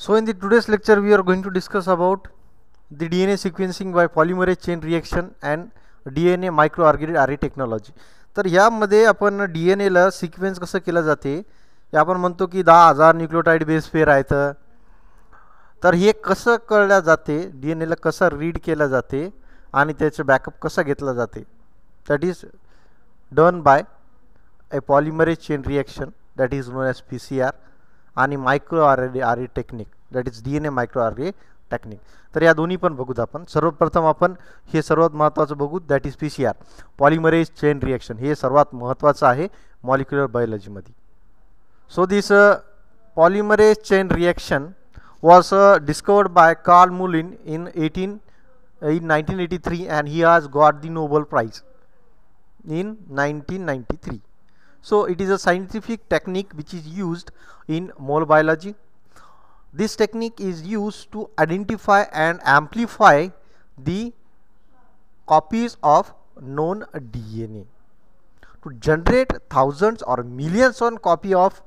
So in the today's lecture we are going to discuss about the DNA sequencing by polymerase chain reaction and DNA microarray technology. तर यामध्ये आपण DNA ला sequence कसं केलं जाते, हे आपण म्हणतो की 10,000 न्यूक्लियोटाइड बेस पेअर आहेत. तर हे कसं कळलं जाते, DNA ला कसं रीड केलं जाते आणि त्याचे बॅकअप कसा घेतला जाते, that is done by a polymerase chain reaction that is known as PCR आणि microarray technique that is DNA microarray technique. तर या दोन्ही पण बघूत आपण. सर्वप्रथम आपण हे सर्वात महत्त्वाचं बघू, that is PCR polymerase chain reaction. हे सर्वात महत्त्वाचं आहे मॉलिक्युलर बायोलॉजीमध्ये. So this polymerase chain reaction was discovered by Carl Mullin in 1983 and he has got the Nobel Prize in 1993. So it is a scientific technique which is used in mole biology. This technique is used to identify and amplify the copies of known DNA. To generate thousands or millions of copy of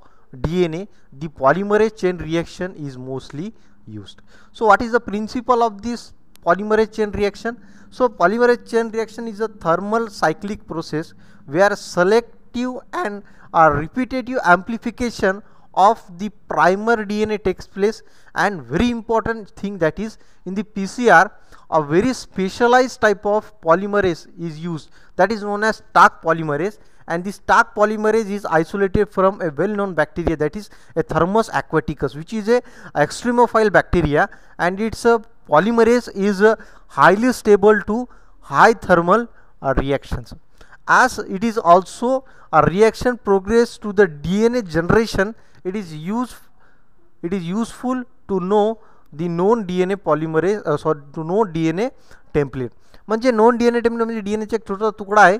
DNA, the polymerase chain reaction is mostly used. So what is the principle of this polymerase chain reaction? So polymerase chain reaction is a thermal cyclic process where selective and repetitive amplification of the primer DNA takes place, and very important thing that is in the PCR a very specialized type of polymerase is used that is known as Taq polymerase, and this Taq polymerase is isolated from a well known bacteria that is a Thermus aquaticus, which is a extremophile bacteria, and its polymerase is highly stable to high thermal reactions. As it is also a reaction progress to the DNA generation, it is useful to know the known DNA polymerase to know DNA template. म्हणजे non DNA template म्हणजे DNAचा एक छोटा तुकडा आहे,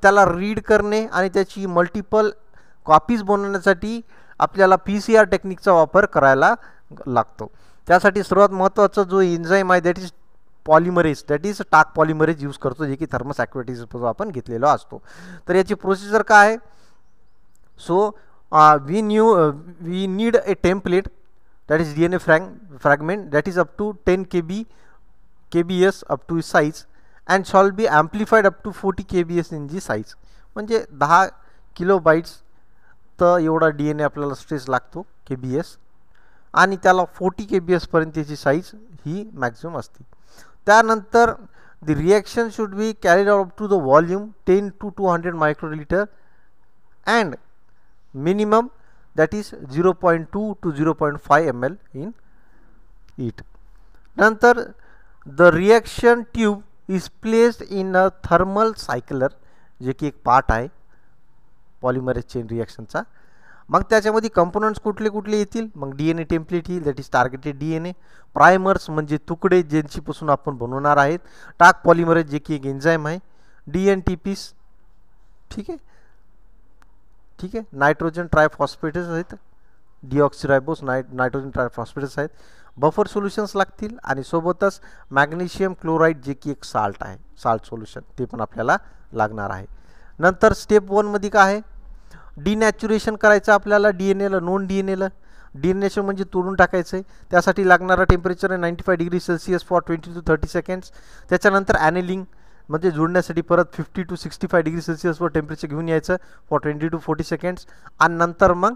त्याला read करणे आणि त्याची मल्टिपल कॉपीज बनवण्यासाठी आपल्याला PCR टेक्निकचा वापर करायला लागतो. त्यासाठी सर्वात महत्त्वाचा जो एन्झाईम आहे that is polymerase, that is टाक पॉलिमरेज यूज करतो, जे की थर्मस ॲक्टिव्हिटीजपासून आपण घेतलेलो असतो. तर याची प्रोसिजर काय आहे? So we need a template that is DNA fragment that is up to 10 kbs up to size and shall be amplified up to 40 kbs in the size. म्हणजे 10 किलोबाइट्स तर एवढा DNA आपल्याला स्ट्रेस लागतो kbs, आणि त्याला 40 kbs पर्यंतची size ही maximum असते. त्यानंतर the reaction should be carried out to the volume 10 to 200 microlitre and minimum that is 0.2 to 0.5 ml in it. नंतर the reaction tube is placed in a thermal cycler, जे की एक part आहे polymerase chain रिएक्शनचा. मग त्याच्यामध्ये components कुठले कुठले येतील? मग DNA टेम्पलेट येईल दॅट इज टार्गेटेड DNA, प्रायमर्स म्हणजे तुकडे ज्यांच्यापासून आपण बनवणार आहेत, टाक पॉलिमरेज जे की एक एन्झाईम आहे, DNTPs, ठीक आहे, नायट्रोजन ट्रायफॉस्फेटेस आहेत, डिऑक्सिरायबोस नायट्रोजन ट्रायफॉस्फेटेस आहेत, बफर सोल्युशन्स लागतील, आणि सोबतच मॅग्नेशियम क्लोराईड जे की एक साल्ट आहे, साल्ट सोल्युशन ते पण आपल्याला लागणार आहे. नंतर स्टेप 1 मध्ये काय आहे? डिनॅच्युरेशन करायचं आपल्याला DNAला, नॉन DNAला. डिनॅच्युरेशन म्हणजे तोडून टाकायचं आहे. त्यासाठी लागणारा टेम्परेचर आहे 95 degree Celsius for 20 to 30 seconds. त्याच्यानंतर ॲनेलिंग म्हणजे जोडण्यासाठी परत 50 to 65 डिग्री सेल्सिअसवर टेम्परेचर घेऊन यायचं फॉर 20 to 40 सेकंड्स, आणि नंतर मग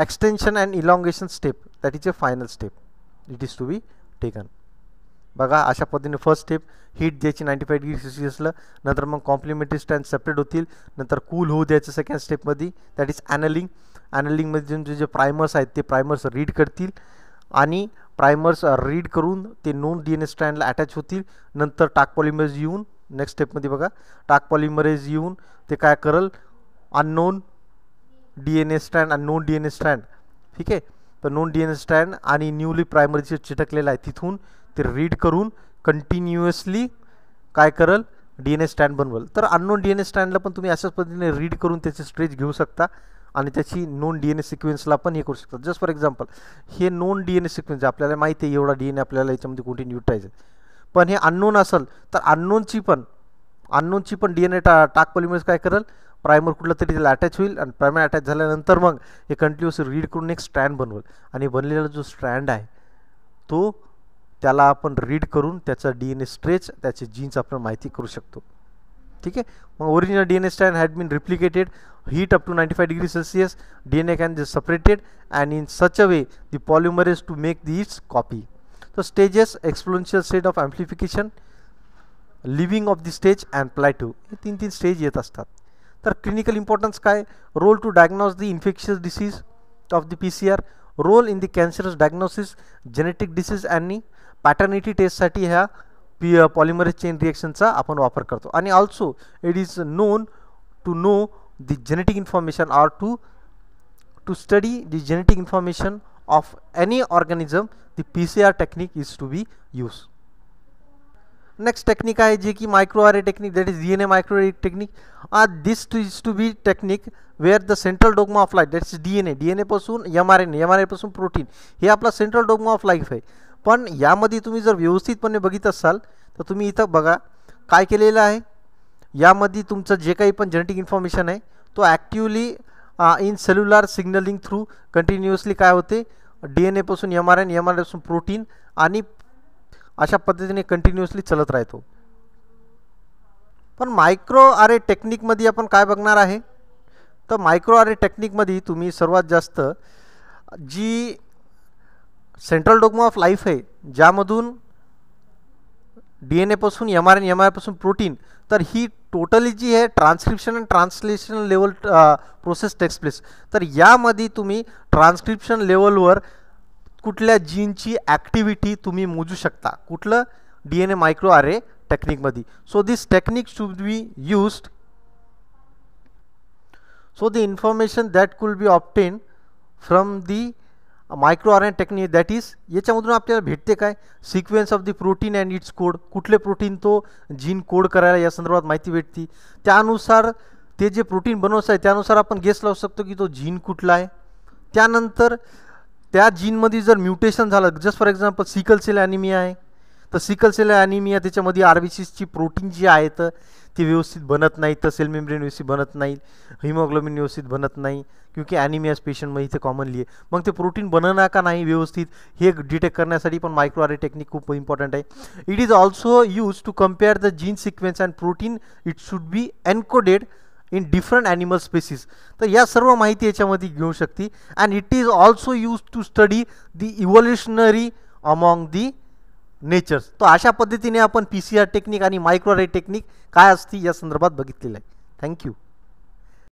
extension and elongation step that is a final step it is to be taken. बघा अशा पद्धतीने फर्स्ट स्टेप हीट द्यायची 95 डिग्री सेल्सिअसला, नंतर मग कॉम्प्लिमेंटरी स्टँड सेपरेट होतील, नंतर कूल होऊ द्यायचं सेकंड स्टेपमध्ये दॅट इज ॲनलिंग. ॲनलिंगमध्ये जे प्रायमर्स आहेत ते प्रायमर्स रीड करतील, आणि प्रायमर्स रीड करून ते नोन DNA स्ट्रँडला अटॅच होतील. नंतर टाक पॉलिमरेज येऊन नेक्स्ट स्टेपमध्ये बघा टाक पॉलिमरेज येऊन ते काय करल, अननोन DNA स्ट्रँड आणि नोन DNA स्ट्रँड, ठीक आहे, तर नोन DNA स्ट्रँड आणि न्यूली प्रायमरीचे चिटकलेलं आहे तिथून ते रीड करून कंटिन्युअसली काय करल, DNA स्टँड बनवल. तर अननोन DNA स्टँडला पण तुम्ही अशाच पद्धतीने रीड करून त्याचे स्ट्रेच घेऊ शकता आणि त्याची नोन DNA सिक्वेन्सला पण हे करू शकता. जस्ट फॉर एक्झाम्पल हे नोन DNA सिक्वेन्स आपल्याला माहिती आहे एवढा DNA आपल्याला याच्यामध्ये कोणती न्यूटायचं, पण हे अननोन असेल तर अननोनची पण DNA टाक पॉलिमरेज काय करेल, प्रायमर कुठला तरी त्याला अटॅच होईल, आणि प्रायमर अटॅच झाल्यानंतर मग हे कंटिन्युअस रीड करून एक स्ट्रँड बनवेल, आणि बनलेला जो स्ट्रँड आहे तो त्याला आपण रीड करून त्याचा DNA स्ट्रेच, त्याचे जीन्स आपण माहिती करू शकतो. ठीक आहे. मग original DNA strand had been replicated, heat up to 95 degrees Celsius, DNA can be separated and in such a way the polymerase to make its copy. So stages: exponential state of amplification, living of the stage and plateau, हे 3 stage येत असतात. तर clinical importance काय? Role to diagnose the infectious disease of the PCR, role in the cancerous diagnosis, genetic disease आणि paternity टेस्टसाठी ह्या polymerase chain रिएक्शनचा आपण वापर करतो. आणि also it is known to know the genetic information or to study the genetic information of any organism, the PCR technique is to B use. Next technique आहे जे की microarray technique, that is DNA microarray technique. This is to be technique where the central dogma of life, that is DNA पासून mRNA पासून protein, हे आपला central dogma of life आहे. पण यामध्ये तुम्ही जर व्यवस्थितपणे बघित असाल तर तुम्ही इथं बघा काय केलेलं आहे. यामध्ये तुमचं जे काही पण जेनेटिक इन्फॉर्मेशन आहे तो actively in cellular signalling through continuously काय होते, DNA पासून mRNA पासून प्रोटीन आणि अशा पद्धतीने कंटिन्युअसली चलत राहतो. पण मायक्रोआरए टेक्निकमध्ये आपण काय बघणार आहे, तर मायक्रोआरए टेक्निकमध्ये तुम्ही सर्वात जास्त जी सेंट्रल डोग्मा ऑफ लाईफ आहे, ज्यामधून DNA पासून mRNA पासून प्रोटीन, तर ही टोटली जी आहे transcription and translation level process takes place. तर यामध्ये तुम्ही ट्रान्सक्रिप्शन लेवलवर कुठल्या जीनची ॲक्टिव्हिटी तुम्ही मोजू शकता, कुठलं DNA मायक्रोआरए टेक्निकमध्ये. So this technique should be used. So the information that could be obtain from the microarray technique, that is याच्यामधून आपल्याला भेटते काय, sequence of the protein and its code, कुठले प्रोटीन तो जीन कोड करायला या संदर्भात माहिती भेटते. त्यानुसार ते जे प्रोटीन बनवायचं आहे त्यानुसार आपण गेस लावू शकतो की तो जीन कुठला आहे. त्यानंतर त्या जीनमध्ये जर म्युटेशन झालं, just for example sickle cell anaemia आहे, तर सिकल सेल ॲनिमिया त्याच्यामध्ये RBCची प्रोटीन जी आहेत ती व्यवस्थित बनत नाही, तर सेल मेम्ब्रेन व्यवस्थित बनत नाही, हिमोग्लोबिन व्यवस्थित बनत नाही, क्योंकि ॲनिमियास पेशंटमध्ये इथे कॉमनली आहे. मग ते प्रोटीन बनणार का नाही व्यवस्थित हे डिटेक्ट करण्यासाठी पण मायक्रोआरए टेक्निक खूप इम्पॉर्टंट आहे. It is also use to compare the gene sequence and protein, it should be encoded in different animal species. तर या सर्व माहिती याच्यामध्ये घेऊ शकते. And it is also use to study the evolutionary among the natures. तर अशा पद्धतीने आपण PCR टेक्निक आणि मायक्रोआरए टेक्निक काय असते या संदर्भात बघितलेलं आहे. थँक्यू.